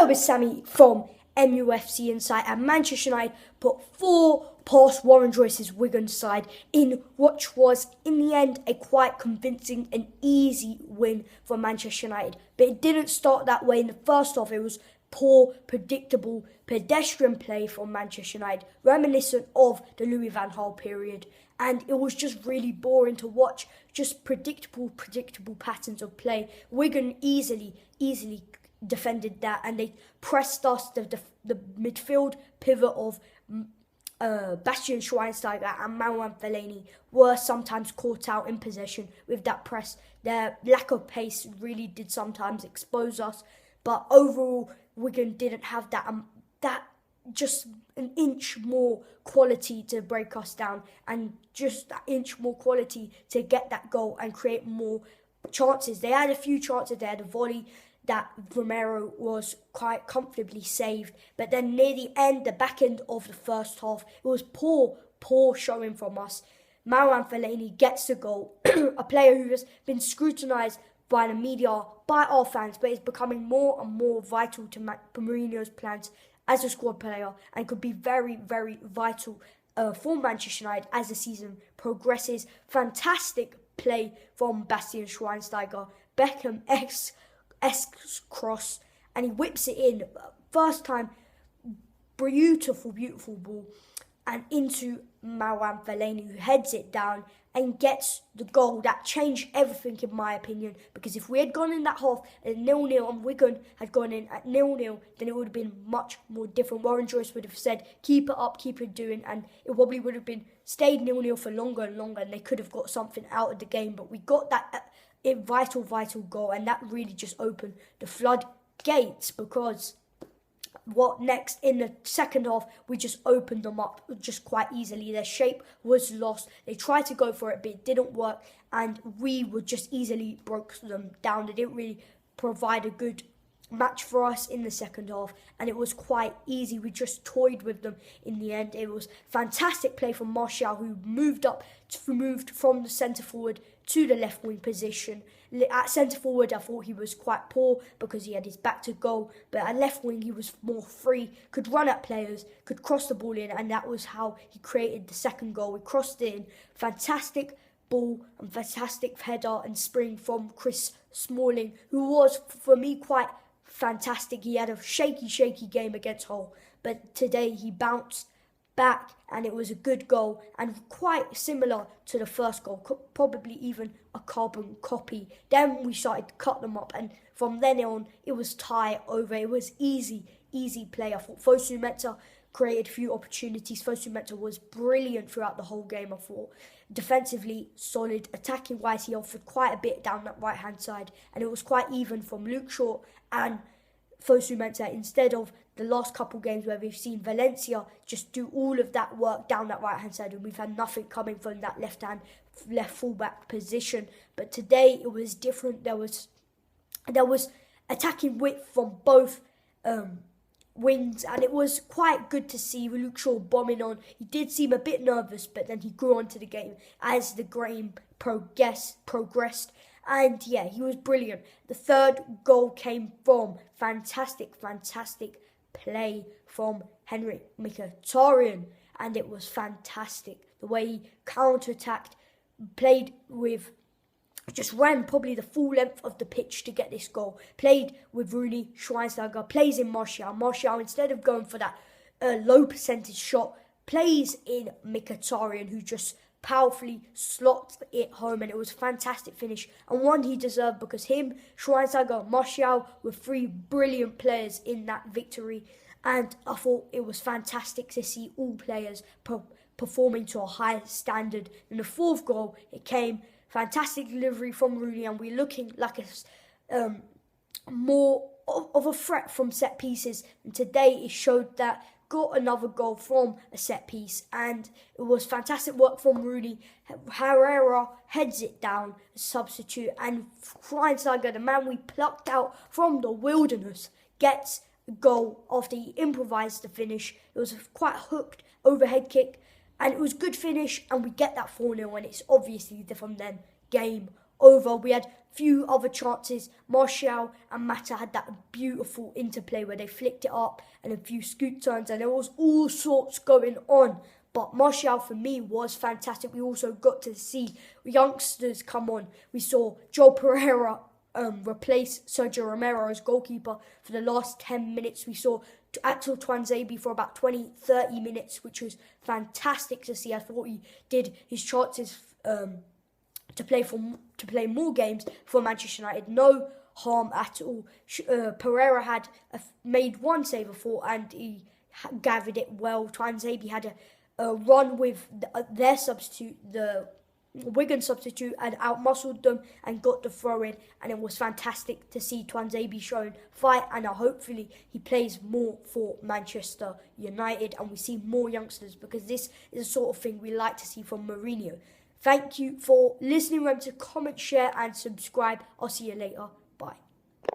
Hello, it's Sammy from MUFC Insight, and Manchester United put 4 past Warren Joyce's Wigan side in what was, in the end, a quite convincing and easy win for Manchester United. But it didn't start that way in the first half. It was poor, predictable, pedestrian play from Manchester United, reminiscent of the Louis van Gaal period. And it was just really boring to watch, just predictable patterns of play. Wigan easily defended that, and they pressed us. The midfield pivot of Bastian Schweinsteiger and Man Fellaini were sometimes caught out in possession with that press. Their lack of pace really did sometimes expose us, but overall Wigan didn't have that just an inch more quality to break us down, and just that inch more quality to get that goal and create more chances. They had a few chances. They had a volley that Romero was quite comfortably saved, but then near the end, the back end of the first half, it was poor showing from us. Man Fellaini gets the goal, a player who has been scrutinised by the media, by our fans, but is becoming more and more vital to Mourinho's plans as a squad player, and could be very vital for Manchester United as the season progresses. Fantastic play from Bastian Schweinsteiger, Beckham-esque cross, and he whips it in. First time, beautiful ball, and into Man Fellaini, who heads it down and gets the goal that changed everything, in my opinion. Because if we had gone in that half at 0-0 and Wigan had gone in at 0-0, then it would have been much more different. Warren Joyce would have said, keep it up, keep it doing, and it probably would have been stayed 0-0 for longer and longer, and they could have got something out of the game. But we got that vital goal, and that really just opened the floodgates, because what next? In the second half, we just opened them up just quite easily. Their shape was lost. They tried to go for it, but it didn't work, and we would just easily broke them down. They didn't really provide a good match for us in the second half, and it was quite easy. We just toyed with them in the end. It was fantastic play from Martial, who moved from the centre forward to the left wing position. At centre forward, I thought he was quite poor because he had his back to goal, but at left wing he was more free, could run at players, could cross the ball in, and that was how he created the second goal. We crossed it in. Fantastic ball and fantastic header and spring from Chris Smalling, who was, for me, quite fantastic. He had a shaky game against Hull, but today he bounced back, and it was a good goal and quite similar to the first goal, probably even a carbon copy. Then we started to cut them up, and from then on it was tie over. It was easy play. I thought Fosu Mensah created a few opportunities. Fosu Mensah was brilliant throughout the whole game. I thought defensively solid, attacking wise he offered quite a bit down that right hand side, and it was quite even from Luke Shaw and Fosu Mensah, instead of the last couple games where we've seen Valencia just do all of that work down that right hand side, and we've had nothing coming from that left fullback position. But today it was different. There was attacking width from both wings, and it was quite good to see Luke Shaw bombing on. He did seem a bit nervous, but then he grew onto the game as the game progressed. And yeah, he was brilliant. The third goal came from fantastic play from Mkhitaryan, and it was fantastic. The way he counter-attacked, played with, just ran probably the full length of the pitch to get this goal. Played with Rooney, Schweinsteiger, plays in Martial. Martial, instead of going for that low percentage shot, plays in Mkhitaryan, who just powerfully slots it home, and it was a fantastic finish, and one he deserved, because him, Schweinsteiger, Martial were 3 brilliant players in that victory, and I thought it was fantastic to see all players performing to a high standard. In the fourth goal, it came fantastic delivery from Rooney, and we're looking like a more of a threat from set pieces, and today it showed that. Got another goal from a set piece, and it was fantastic work from Rooney. Herrera heads it down, a substitute, and Schweinsteiger, the man we plucked out from the wilderness, gets a goal after he improvised the finish. It was quite a hooked overhead kick, and it was a good finish, and we get that 4-0, and it's obviously from then game over. We had few other chances. Martial and Mata had that beautiful interplay where they flicked it up and a few scoot turns, and there was all sorts going on. But Martial, for me, was fantastic. We also got to see youngsters come on. We saw Joel Pereira replace Sergio Romero as goalkeeper for the last 10 minutes. We saw Axel Tuanzebe for about 20-30 minutes, which was fantastic to see. I thought he did his chances to play more games for Manchester United. No harm at all. Pereira had made one save before and he gathered it well. Tuanzebe had a run with their substitute, the Wigan substitute, and outmuscled them and got the throw in, and it was fantastic to see Tuanzebe showing fight, and hopefully he plays more for Manchester United and we see more youngsters, because this is the sort of thing we like to see from Mourinho. Thank you for listening. Remember to comment, share and subscribe. I'll see you later.